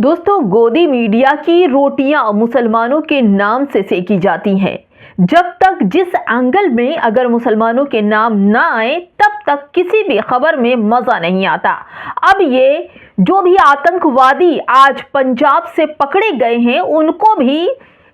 दोस्तों, गोदी मीडिया की रोटियां मुसलमानों के नाम से सेकी जाती हैं। जब तक जिस एंगल में अगर मुसलमानों के नाम ना आए तब तक किसी भी खबर में मजा नहीं आता। अब ये जो भी आतंकवादी आज पंजाब से पकड़े गए हैं उनको भी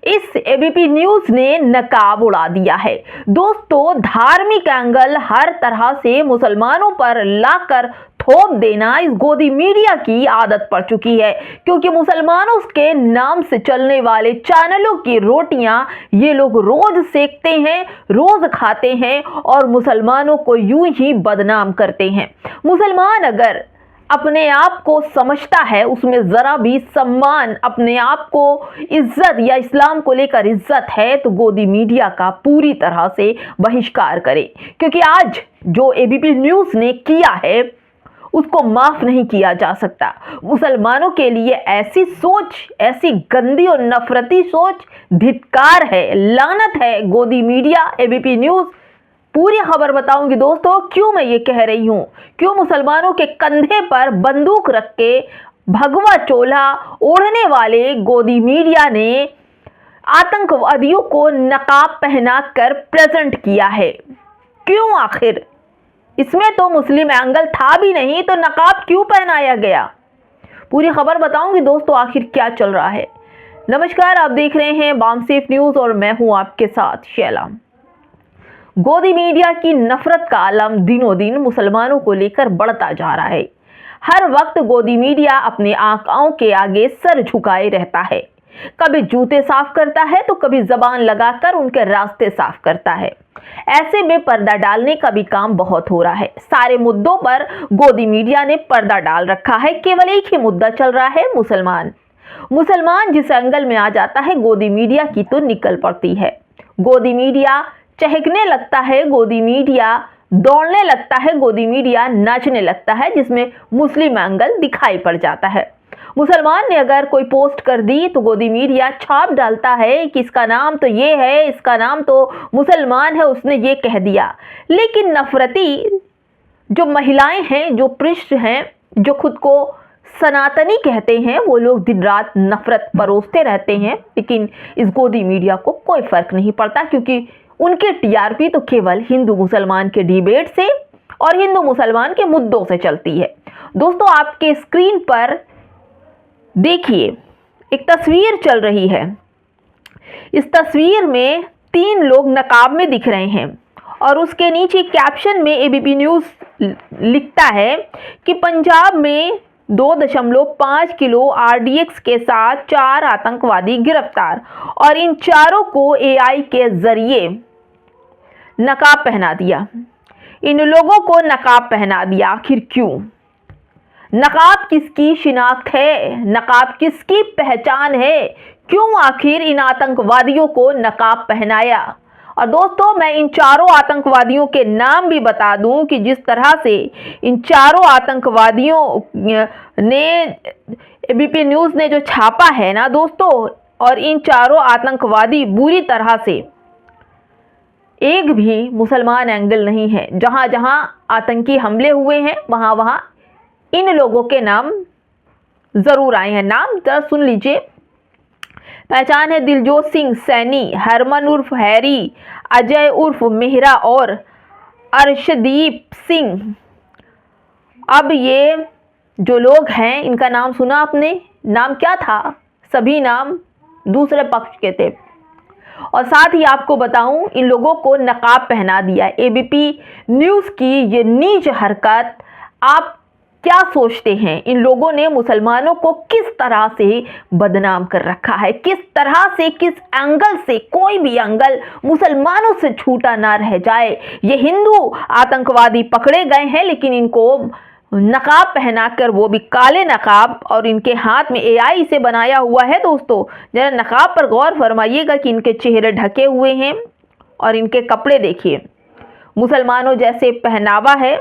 इस एबीपी न्यूज ने नकाब उड़ा दिया है। दोस्तों, धार्मिक एंगल हर तरह से मुसलमानों पर लाकर थोप देना इस गोदी मीडिया की आदत पड़ चुकी है, क्योंकि मुसलमानों के नाम से चलने वाले चैनलों की रोटियां ये लोग रोज सेकते हैं, रोज खाते हैं और मुसलमानों को यूं ही बदनाम करते हैं। मुसलमान अगर अपने आप को समझता है, उसमें जरा भी सम्मान, अपने आप को इज्जत या इस्लाम को लेकर इज्जत है, तो गोदी मीडिया का पूरी तरह से बहिष्कार करे, क्योंकि आज जो एबीपी न्यूज ने किया है उसको माफ नहीं किया जा सकता। मुसलमानों के लिए ऐसी सोच, ऐसी गंदी और नफरती सोच धिक्कार है, लानत है। गोदी मीडिया, एबीपी न्यूज, पूरी खबर बताऊंगी दोस्तों। क्यों मैं ये कह रही हूं, क्यों मुसलमानों के कंधे पर बंदूक रख के भगवा चोला ओढ़ने वाले गोदी मीडिया ने आतंकवादियों को नकाब पहनाकर प्रेजेंट किया है। क्यों? आखिर इसमें तो मुस्लिम एंगल था भी नहीं, तो नकाब क्यों पहनाया गया? पूरी खबर बताऊंगी दोस्तों, आखिर क्या चल रहा है। नमस्कार, आप देख रहे हैं बामसेफ न्यूज और मैं हूं आपके साथ शैला। गोदी मीडिया की नफरत का आलम दिनों दिन मुसलमानों को लेकर बढ़ता जा रहा है। हर वक्त गोदी मीडिया अपने आंखों के आगे सर झुकाए रहता है। कभी जूते साफ करता है तो कभी जबान लगाकर उनके रास्ते साफ करता है। ऐसे में पर्दा डालने का भी काम बहुत हो रहा है। सारे मुद्दों पर गोदी मीडिया ने पर्दा डाल रखा है। केवल एक ही मुद्दा चल रहा है, मुसलमान जिस एंगल में आ जाता है, गोदी मीडिया की तो निकल पड़ती है। गोदी मीडिया चहकने लगता है, गोदी मीडिया दौड़ने लगता है, गोदी मीडिया नाचने लगता है, जिसमें मुस्लिम एंगल दिखाई पड़ जाता है। मुसलमान ने अगर कोई पोस्ट कर दी तो गोदी मीडिया छाप डालता है कि इसका नाम तो ये है, इसका नाम तो मुसलमान है, उसने ये कह दिया। लेकिन नफरती जो महिलाएं हैं, जो पृष्ठ हैं, जो खुद को सनातनी कहते हैं, वो लोग दिन रात नफरत परोसते रहते हैं। लेकिन इस गोदी मीडिया को कोई फर्क नहीं पड़ता, क्योंकि उनके टीआरपी तो केवल हिंदू मुसलमान के डिबेट से और हिंदू मुसलमान के मुद्दों से चलती है। दोस्तों, आपके स्क्रीन पर देखिए, एक तस्वीर चल रही है। इस तस्वीर में 3 लोग नकाब में दिख रहे हैं और उसके नीचे कैप्शन में एबीपी न्यूज लिखता है कि पंजाब में 2.5 किलो आरडीएक्स के साथ 4 आतंकवादी गिरफ्तार और इन चारों को एआई के जरिए नकाब पहना दिया। इन लोगों को नकाब पहना दिया, आखिर क्यों? नकाब किसकी शिनाख्त है? नकाब किसकी पहचान है? क्यों आखिर इन आतंकवादियों को नकाब पहनाया? और दोस्तों, मैं इन चारों आतंकवादियों के नाम भी बता दूं कि जिस तरह से इन चारों आतंकवादियों ने एबीपी न्यूज ने जो छापा है ना दोस्तों, और इन चारों आतंकवादी बुरी तरह से, एक भी मुसलमान एंगल नहीं है। जहां जहां आतंकी हमले हुए हैं वहां वहां इन लोगों के नाम जरूर आए हैं। नाम जरा सुन लीजिए। पहचान है: दिलजोत सिंह सैनी, हरमन उर्फ हैरी, अजय उर्फ मेहरा और अर्शदीप सिंह। अब ये जो लोग हैं, इनका नाम सुना आपने? नाम क्या था? सभी नाम दूसरे पक्ष के थे। और साथ ही आपको बताऊं, इन लोगों को नकाब पहना दिया। एबीपी न्यूज की ये नीच हरकत, आप क्या सोचते हैं? इन लोगों ने मुसलमानों को किस तरह से बदनाम कर रखा है, किस तरह से, किस एंगल से, कोई भी एंगल मुसलमानों से छूटा ना रह जाए। ये हिंदू आतंकवादी पकड़े गए हैं, लेकिन इनको नकाब पहनाकर, वो भी काले नकाब, और इनके हाथ में एआई से बनाया हुआ है। दोस्तों, जरा नकाब पर गौर फरमाइएगा कि इनके चेहरे ढके हुए हैं और इनके कपड़े देखिए, मुसलमानों जैसे पहनावा है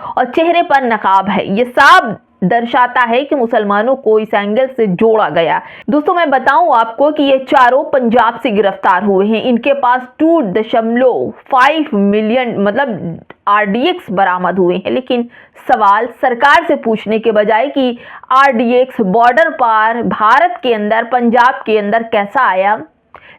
और चेहरे पर नकाब है। ये साफ दर्शाता है कि मुसलमानों को इस एंगल से जोड़ा गया। दोस्तों मैं बताऊं आपको कि ये चारों पंजाब से गिरफ्तार हुए हैं। इनके पास 2.5 मिलियन मतलब RDX बरामद हुए हैं। लेकिन सवाल सरकार से पूछने के बजाय कि RDX बॉर्डर पार भारत के अंदर पंजाब के अंदर कैसा आया,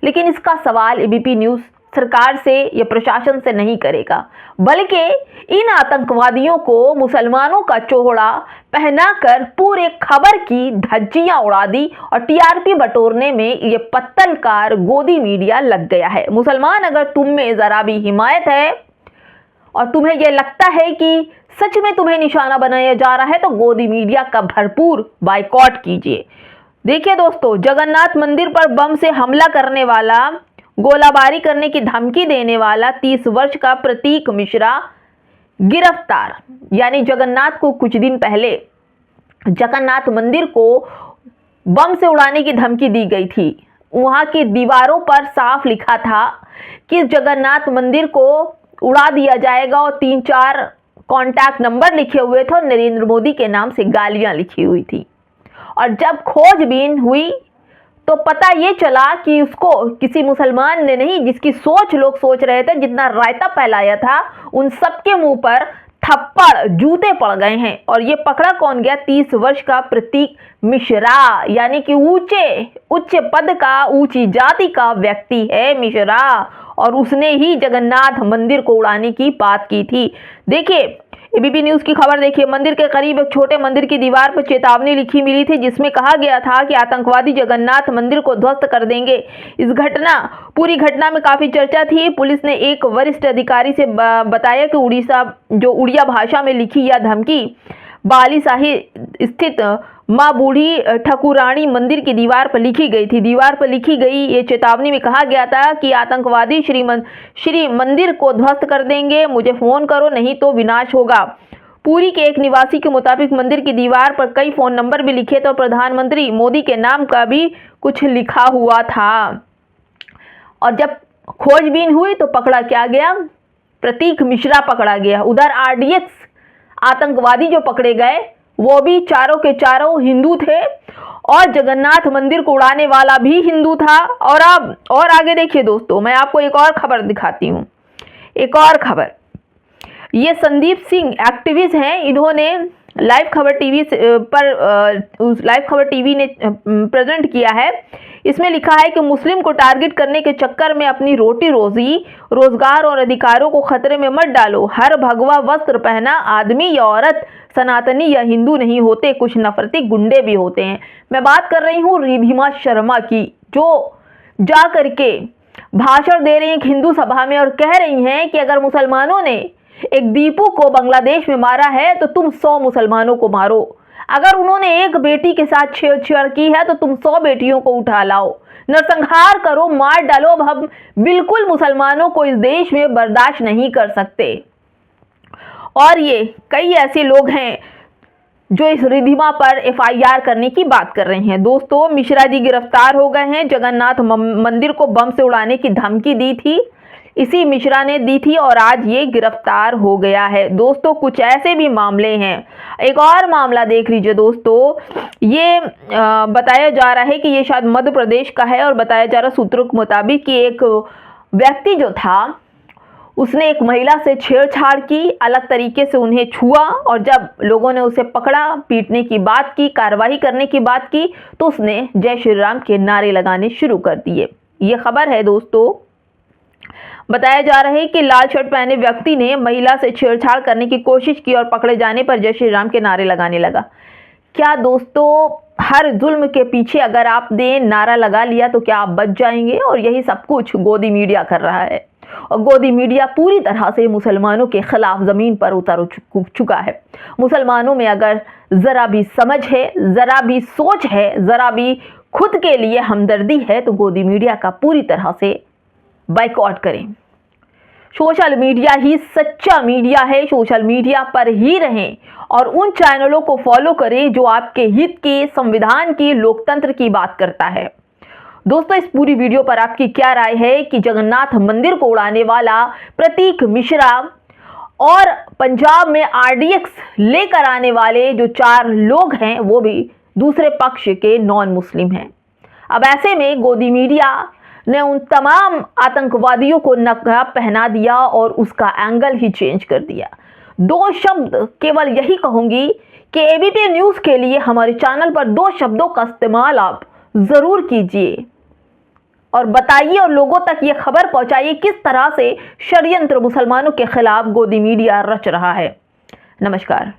लेकिन इसका सवाल ABP न्यूज़ सरकार से या प्रशासन से नहीं करेगा, बल्कि इन आतंकवादियों को मुसलमानों का चोहड़ा पहनाकर पूरे खबर की धज्जियां उड़ा दी और TRP बटोरने में ये पत्तलकार गोदी मीडिया लग गया है। मुसलमान अगर तुम में जरा भी हिमायत है और तुम्हें यह लगता है कि सच में तुम्हें निशाना बनाया जा रहा है तो गोदी मीडिया का भरपूर बायकॉट कीजिए। देखिए दोस्तों, जगन्नाथ मंदिर पर बम से हमला करने वाला, गोलाबारी करने की धमकी देने वाला 30 वर्ष का प्रतीक मिश्रा गिरफ्तार। यानी जगन्नाथ को कुछ दिन पहले जगन्नाथ मंदिर को बम से उड़ाने की धमकी दी गई थी। वहां की दीवारों पर साफ लिखा था कि जगन्नाथ मंदिर को उड़ा दिया जाएगा और 3-4 कॉन्टैक्ट नंबर लिखे हुए थे और नरेंद्र मोदी के नाम से गालियां लिखी हुई थी। और जब खोजबीन हुई तो पता ये चला कि उसको किसी मुसलमान ने नहीं, जिसकी सोच लोग सोच रहे थे, जितना रायता फैलाया था, उन सबके मुंह पर थप्पड़ जूते पड़ गए हैं। और ये पकड़ा कौन गया? 30 वर्ष का प्रतीक मिश्रा, यानी कि उच्च पद का, ऊंची जाति का व्यक्ति है मिश्रा, और उसने ही जगन्नाथ मंदिर को उड़ाने की बात की थी। देखिए ABP न्यूज़ की खबर देखिए। मंदिर के करीब एक छोटे मंदिर की दीवार पर चेतावनी लिखी मिली थी, जिसमें कहा गया था कि आतंकवादी जगन्नाथ मंदिर को ध्वस्त कर देंगे। इस पूरी घटना में काफी चर्चा थी। पुलिस ने एक वरिष्ठ अधिकारी से बताया कि उड़िया भाषा में लिखी यह धमकी बालीशाही स्थित माँ बूढ़ी ठकुरानी मंदिर की दीवार पर लिखी गई थी। दीवार पर लिखी गई ये चेतावनी में कहा गया था कि आतंकवादी श्री मंदिर को ध्वस्त कर देंगे, मुझे फोन करो नहीं तो विनाश होगा। पुरी के एक निवासी के मुताबिक मंदिर की दीवार पर कई फोन नंबर भी लिखे थे और प्रधानमंत्री मोदी के नाम का भी कुछ लिखा हुआ था। और जब खोजबीन हुई तो पकड़ा क्या गया? प्रतीक मिश्रा पकड़ा गया। उधर RDX आतंकवादी जो पकड़े गए वो भी चारों के चारों हिंदू थे और जगन्नाथ मंदिर को उड़ाने वाला भी हिंदू था। और आगे देखिए दोस्तों, मैं आपको एक और खबर दिखाती हूँ। एक और खबर, ये संदीप सिंह एक्टिविस्ट हैं। इन्होंने लाइव खबर टीवी ने प्रेजेंट किया है। इसमें लिखा है कि मुस्लिम को टारगेट करने के चक्कर में अपनी रोटी रोजी, रोजगार और अधिकारों को खतरे में मत डालो। हर भगवा वस्त्र पहना आदमी या औरत सनातनी या हिंदू नहीं होते, कुछ नफरती गुंडे भी होते हैं। मैं बात कर रही हूँ रिधिमा शर्मा की, जो जा करके भाषण दे रही हैं एक हिंदू सभा में और कह रही हैं कि अगर मुसलमानों ने एक दीपू को बांग्लादेश में मारा है तो तुम 100 मुसलमानों को मारो। अगर उन्होंने एक बेटी के साथ छेड़छाड़ की है तो तुम 100 बेटियों को उठा लाओ, नरसंहार करो, मार डालो। अब हम बिल्कुल मुसलमानों को इस देश में बर्दाश्त नहीं कर सकते। और ये कई ऐसे लोग हैं जो इस रिधिमा पर FIR करने की बात कर रहे हैं। दोस्तों, मिश्रा जी गिरफ्तार हो गए हैं। जगन्नाथ मंदिर को बम से उड़ाने की धमकी दी थी, इसी मिश्रा ने दी थी और आज ये गिरफ्तार हो गया है। दोस्तों, कुछ ऐसे भी मामले हैं। एक और मामला देख लीजिए दोस्तों, ये बताया जा रहा है कि ये शायद मध्य प्रदेश का है और बताया जा रहा सूत्रों के मुताबिक कि एक व्यक्ति जो था उसने एक महिला से छेड़छाड़ की, अलग तरीके से उन्हें छुआ और जब लोगों ने उसे पकड़ा, पीटने की बात की, कार्रवाई करने की बात की तो उसने जय श्री राम के नारे लगाने शुरू कर दिए। ये खबर है दोस्तों। बताया जा रहा है कि लाल शर्ट पहने व्यक्ति ने महिला से छेड़छाड़ करने की कोशिश की और पकड़े जाने पर जय श्री राम के नारे लगाने लगा। क्या दोस्तों, हर जुल्म के पीछे अगर आपने नारा लगा लिया तो क्या आप बच जाएंगे? और यही सब कुछ गोदी मीडिया कर रहा है और गोदी मीडिया पूरी तरह से मुसलमानों के खिलाफ जमीन पर उतर चुका है। मुसलमानों में अगर जरा भी समझ है, जरा भी सोच है, जरा भी खुद के लिए हमदर्दी है तो गोदी मीडिया का पूरी तरह से बाइकआउट करें। सोशल मीडिया ही सच्चा मीडिया है। सोशल मीडिया पर ही रहें और उन चैनलों को फॉलो करें जो आपके हित की, संविधान की, लोकतंत्र की बात करता है। दोस्तों, इस पूरी वीडियो पर आपकी क्या राय है कि जगन्नाथ मंदिर को उड़ाने वाला प्रतीक मिश्रा और पंजाब में आरडीएक्स लेकर आने वाले जो 4 लोग हैं वो भी दूसरे पक्ष के नॉन मुस्लिम हैं। अब ऐसे में गोदी मीडिया ने उन तमाम आतंकवादियों को नकाब पहना दिया और उसका एंगल ही चेंज कर दिया। 2 शब्द केवल यही कहूंगी कि एबीपी न्यूज़ के लिए हमारे चैनल पर 2 शब्दों का इस्तेमाल आप ज़रूर कीजिए और बताइए और लोगों तक ये खबर पहुंचाइए किस तरह से षड्यंत्र मुसलमानों के खिलाफ गोदी मीडिया रच रहा है। नमस्कार।